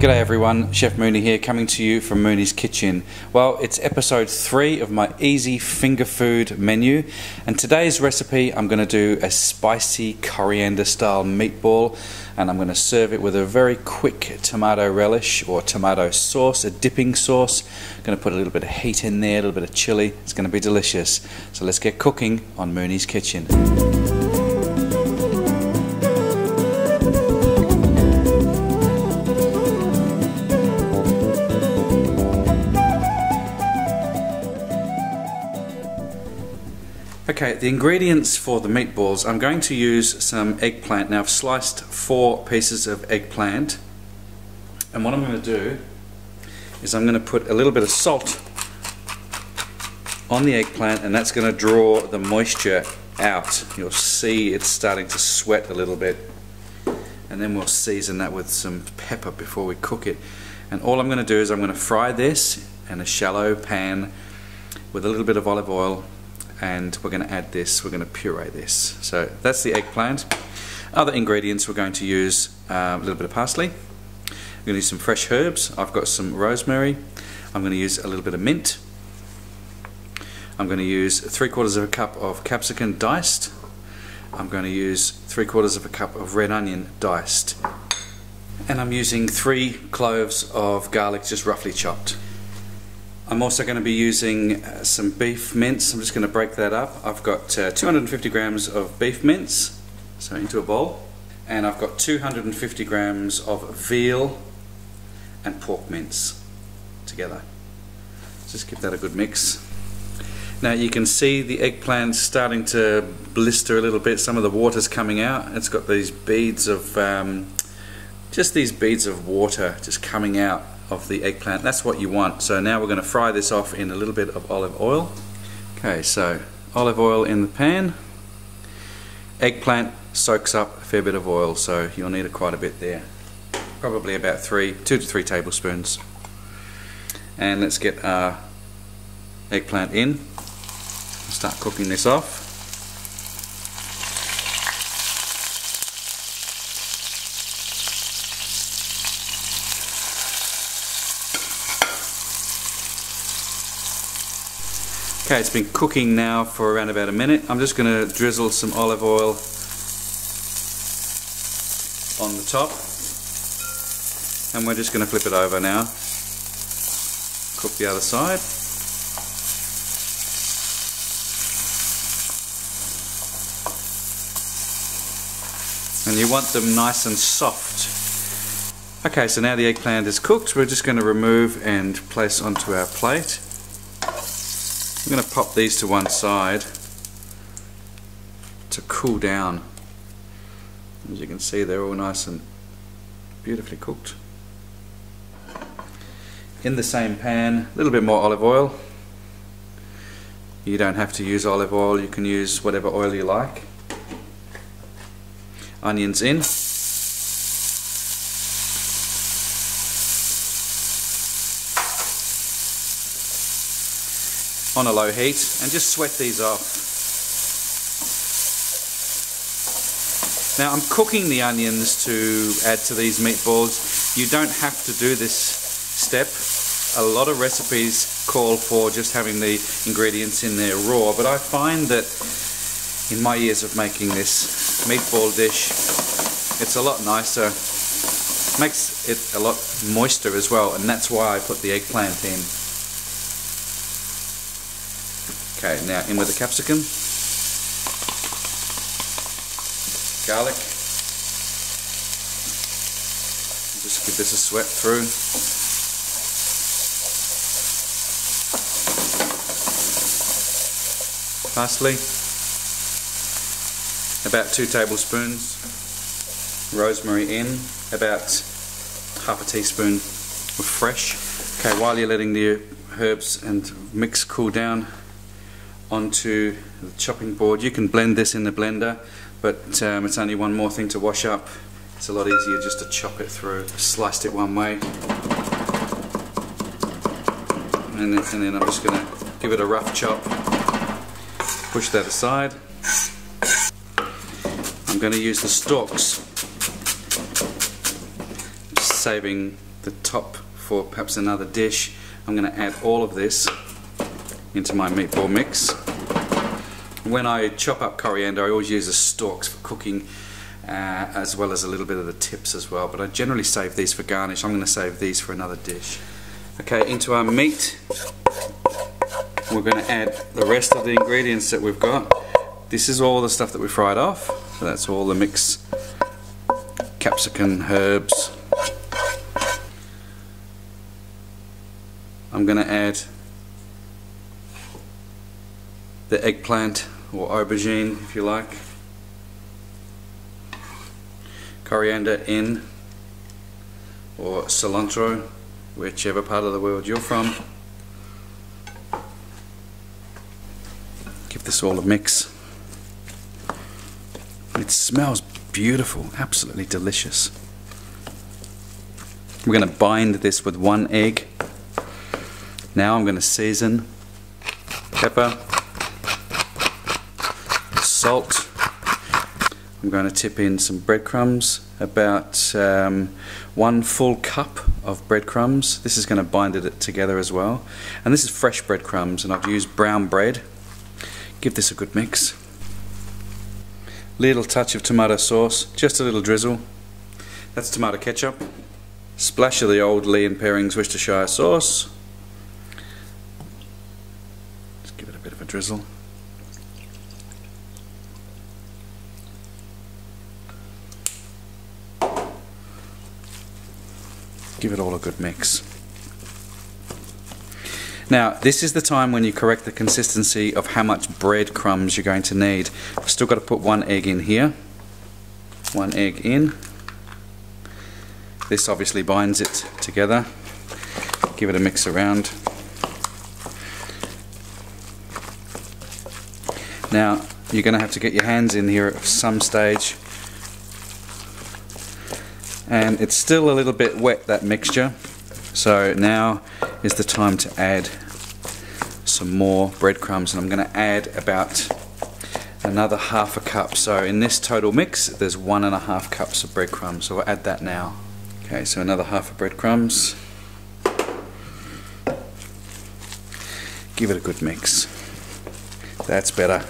G'day everyone, Chef Mooney here, coming to you from Mooney's Kitchen. Well, it's episode 3 of my easy finger food menu, and today's recipe I'm going to do a spicy coriander style meatball, and I'm going to serve it with a very quick tomato relish or tomato sauce, a dipping sauce. I'm going to put a little bit of heat in there, a little bit of chili. It's going to be delicious. So let's get cooking on Mooney's Kitchen. Okay, the ingredients for the meatballs, I'm going to use some eggplant. Now I've sliced 4 pieces of eggplant, and what I'm going to do is I'm going to put a little bit of salt on the eggplant, and that's going to draw the moisture out. You'll see it's starting to sweat a little bit, and then we'll season that with some pepper before we cook it. And all I'm going to do is I'm going to fry this in a shallow pan with a little bit of olive oil, and we're going to add this, we're going to puree this. So that's the eggplant. Other ingredients, we're going to use a little bit of parsley. We're going to use some fresh herbs. I've got some rosemary. I'm going to use a little bit of mint. I'm going to use 3/4 of a cup of capsicum diced. I'm going to use 3/4 of a cup of red onion diced. And I'm using 3 cloves of garlic just roughly chopped. I'm also going to be using some beef mince. I'm just going to break that up. I've got 250 grams of beef mince, so into a bowl, and I've got 250 grams of veal and pork mince together. Just give that a good mix. Now you can see the eggplant starting to blister a little bit. Some of the water's coming out. It's got these beads of just these beads of water just coming out of the eggplant. That's what you want. So now we're going to fry this off in a little bit of olive oil. Okay, so olive oil in the pan. Eggplant soaks up a fair bit of oil, so you'll need quite a bit there. Probably about 2 to 3 tablespoons. And let's get our eggplant in. Start cooking this off. Okay, it's been cooking now for around about a minute. I'm just going to drizzle some olive oil on the top, and we're just going to flip it over now. Cook the other side. And you want them nice and soft. Okay, so now the eggplant is cooked. We're just going to remove and place onto our plate. I'm going to pop these to one side to cool down. As you can see, they're all nice and beautifully cooked. In the same pan, a little bit more olive oil. You don't have to use olive oil, you can use whatever oil you like. Onions in. On a low heat, and just sweat these off. Now I'm cooking the onions to add to these meatballs. You don't have to do this step. A lot of recipes call for just having the ingredients in there raw, but I find that in my years of making this meatball dish, it's a lot nicer. Makes it a lot moister as well, and that's why I put the eggplant in. Okay, now in with the capsicum, garlic. Just give this a sweat through. Parsley, about 2 tablespoons. Rosemary in, about half a teaspoon of fresh. Okay, while you're letting the herbs and mix cool down, onto the chopping board. You can blend this in the blender, but it's only one more thing to wash up. It's a lot easier just to chop it through. Sliced it one way, and then I'm just going to give it a rough chop. Push that aside. I'm going to use the stalks, saving the top for perhaps another dish. I'm going to add all of this into my meatball mix. When I chop up coriander, I always use the stalks for cooking, as well as a little bit of the tips as well, but I generally save these for garnish. I'm going to save these for another dish. Okay, into our meat we're going to add the rest of the ingredients that we've got. This is all the stuff that we fried off, so that's all the mix: capsicum, herbs. I'm going to add the eggplant or aubergine, if you like, coriander in, or cilantro, whichever part of the world you're from. Give this all a mix. It smells beautiful, absolutely delicious. We're going to bind this with 1 egg. Now I'm going to season: pepper, salt. I'm going to tip in some breadcrumbs, about 1 full cup of breadcrumbs. This is going to bind it together as well. And this is fresh breadcrumbs, and I've used brown bread. Give this a good mix. Little touch of tomato sauce, just a little drizzle. That's tomato ketchup. Splash of the old Lee & Perrings Worcestershire sauce. Just give it a bit of a drizzle. Give it all a good mix. Now, this is the time when you correct the consistency of how much breadcrumbs you're going to need. I've still got to put 1 egg in here. 1 egg in. This obviously binds it together. Give it a mix around. Now, you're going to have to get your hands in here at some stage. And it's still a little bit wet, that mixture. So now is the time to add some more breadcrumbs, and I'm going to add about another ½ a cup. So in this total mix there's 1½ cups of breadcrumbs, so we'll add that now. Okay, so another ½ of breadcrumbs. Give it a good mix. That's better.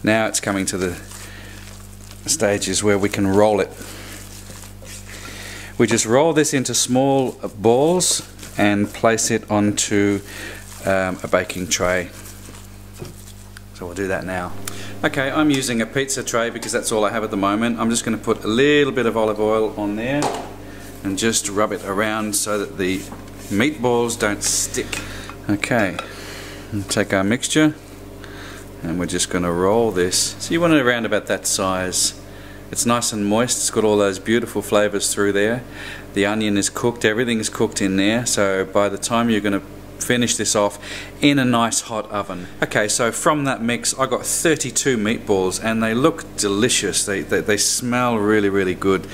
Now it's coming to the stages where we can roll it. We just roll this into small balls and place it onto a baking tray. So we'll do that now. Okay, I'm using a pizza tray because that's all I have at the moment. I'm just going to put a little bit of olive oil on there and just rub it around so that the meatballs don't stick. Okay, we'll take our mixture and we're just going to roll this. So you want it around about that size. It's nice and moist, it's got all those beautiful flavours through there. The onion is cooked, everything is cooked in there, so by the time you're going to finish this off in a nice hot oven. Okay, so from that mix I got 32 meatballs and they look delicious. They smell really, really good,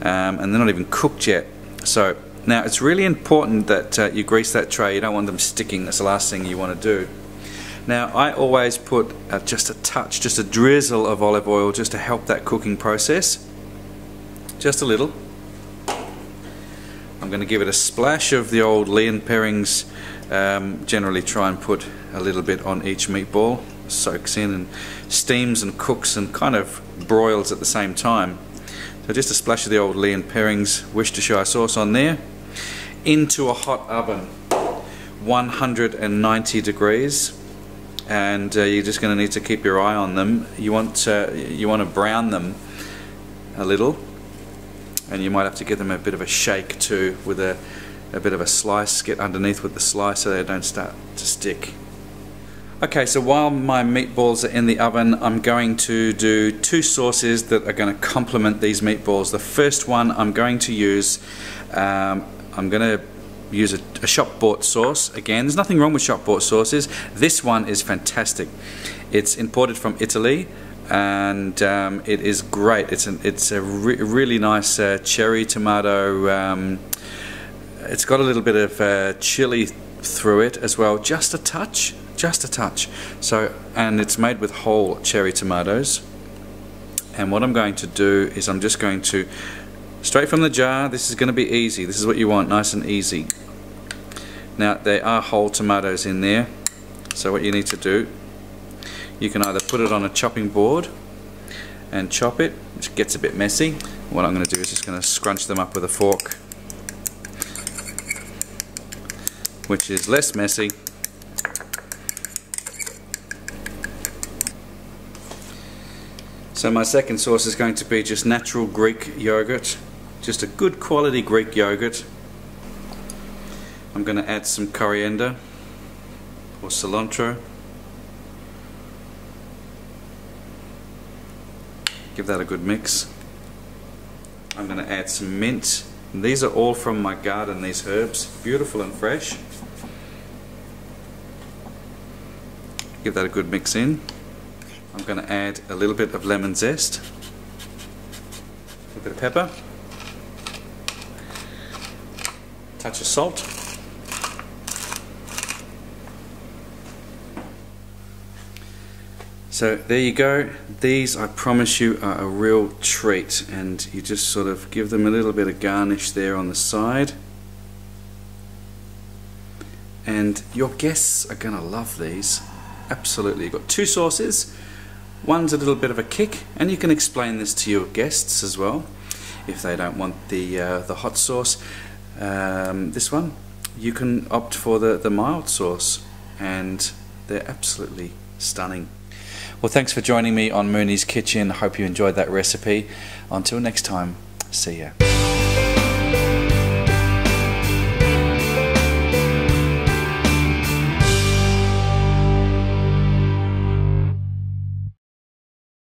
and they're not even cooked yet. So now it's really important that you grease that tray. You don't want them sticking. That's the last thing you want to do. Now I always put just a touch, just a drizzle of olive oil just to help that cooking process. Just a little. I'm going to give it a splash of the old Lee & Perrings. Generally try and put a little bit on each meatball. Soaks in and steams and cooks and kind of broils at the same time. So just a splash of the old Lee & Perrings Worcestershire sauce on there. Into a hot oven, 190 degrees. And you're just going to need to keep your eye on them. You want to brown them a little, and you might have to give them a bit of a shake too, with a bit of a slice. Get underneath with the slice so they don't start to stick. Okay, so while my meatballs are in the oven, I'm going to do 2 sauces that are going to complement these meatballs. The first one I'm going to use, I'm going to use a shop-bought sauce. Again, there's nothing wrong with shop-bought sauces. This one is fantastic. It's imported from Italy, and it is great. It's a really nice cherry tomato. It's got a little bit of chili through it as well, just a touch. So, and it's made with whole cherry tomatoes. And what I'm going to do is I'm just going to Straight from the jar. This is going to be easy. This is what you want, nice and easy. Now there are whole tomatoes in there, so what you need to do, you can either put it on a chopping board and chop it, which gets a bit messy. What I'm going to do is just going to scrunch them up with a fork, which is less messy. So my second sauce is going to be just natural Greek yogurt, just a good quality Greek yogurt. I'm going to add some coriander or cilantro. Give that a good mix. I'm going to add some mint. And these are all from my garden, these herbs, beautiful and fresh. Give that a good mix in. I'm going to add a little bit of lemon zest, a bit of pepper, touch of salt. So there you go. These, I promise you, are a real treat, and you just sort of give them a little bit of garnish there on the side, and your guests are going to love these. Absolutely. You've got two sauces. One's a little bit of a kick, and you can explain this to your guests as well if they don't want the hot sauce. This one, you can opt for the mild sauce, and they're absolutely stunning. Well, thanks for joining me on Mooney's Kitchen. Hope you enjoyed that recipe. Until next time, see ya.